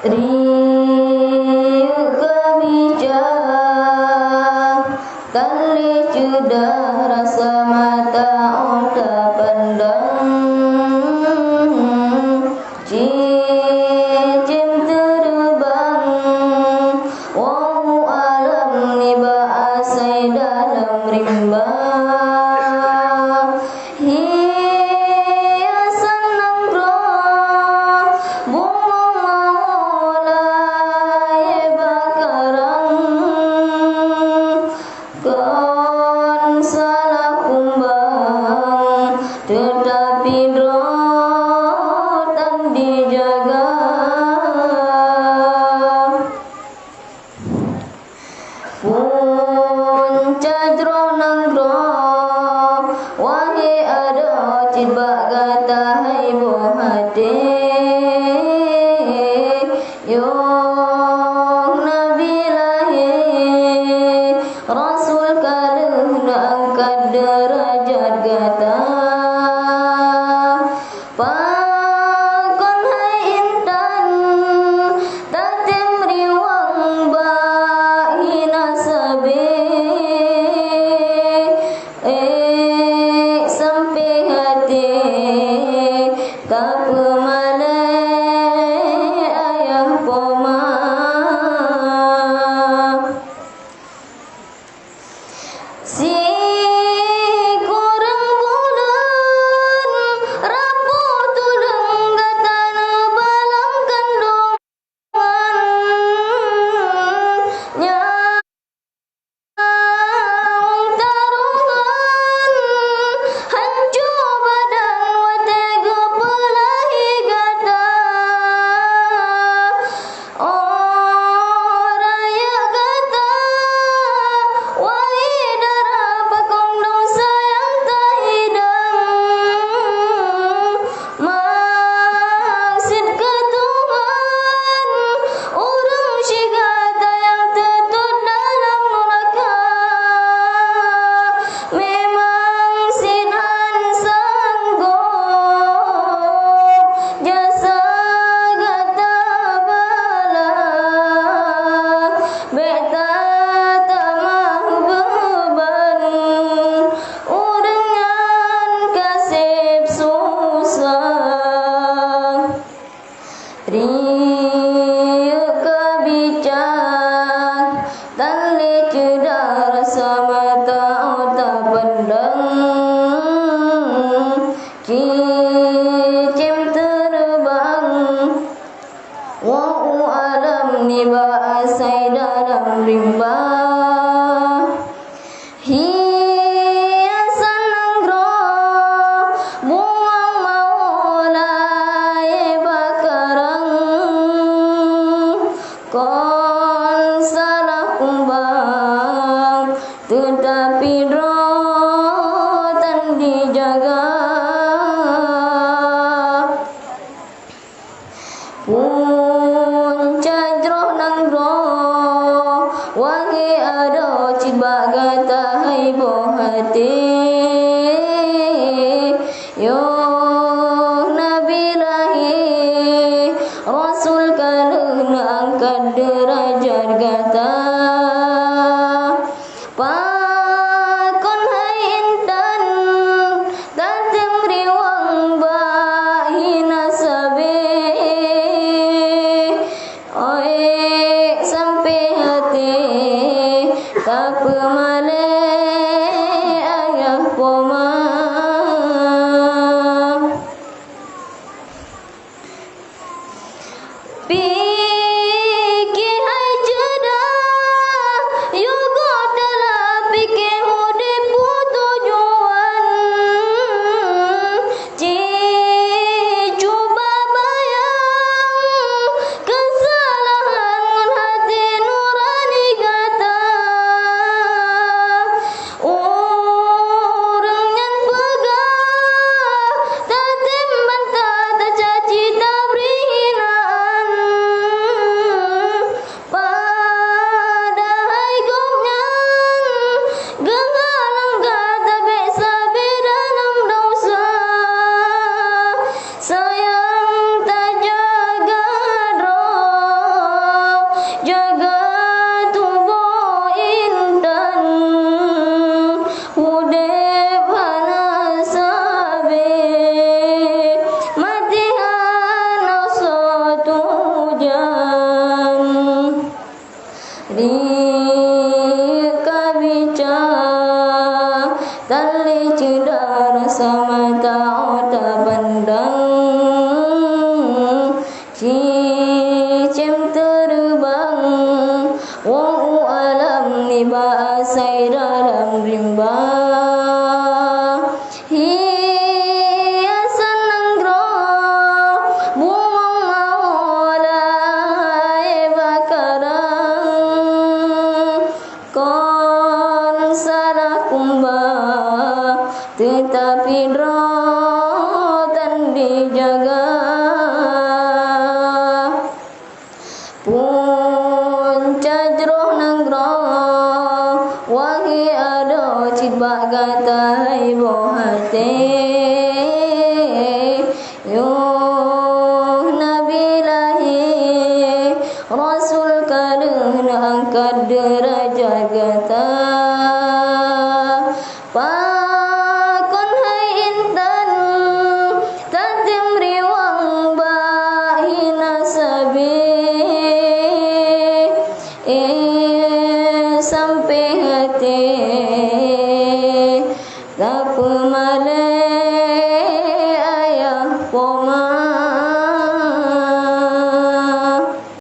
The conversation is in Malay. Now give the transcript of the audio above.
Riu kebijak tali sudah rasa mata otak pandang cicim terbang wahu alam niba asai dalam rimba hiasan nanggroh bunga maulai bakarang kon salah kumbang tetapi rotan dijaga pun cajro nanggroh wahai ada cibak kata hai bohate yung nabi lahir rasul kaluh angkat derajat gata pakon hai intan tatim riwang bahina sabe sampai hati tak pemalai ayah poma si kurang bulan rapu tulung gatan balam kandungan nyawang tarungan hancur badan watega pelahi gata raya gata wahai darah pakong dosa yang tak hidang maksud ketuhan urang syigata yang tetut dalam neraka memang sinan sanggup jasa gata bala beta tamah beban urengan kasih susah riu kebijak tali cedar rasa mata otak pandang cicim terbang wahu alam niba asai dalam rimba hiasan nanggroh bunga maulai bakarang kon salah kumbang tetapi rotan dijaga pun cajroh nanggroh wahai ada cibak kata hai bohate yung nabi lahir rasul kaluh angkat derajat gata pakon hai intan tatim riwang bahina sabe sampai hati tak pemalai ayah poma pikir jaga punca jroh nanggro wahi ado cibak gatai bohate yo nabi lahi rasul karena angkat derajat gata pakon hai intan tajam riwang bahina sabi sampai hati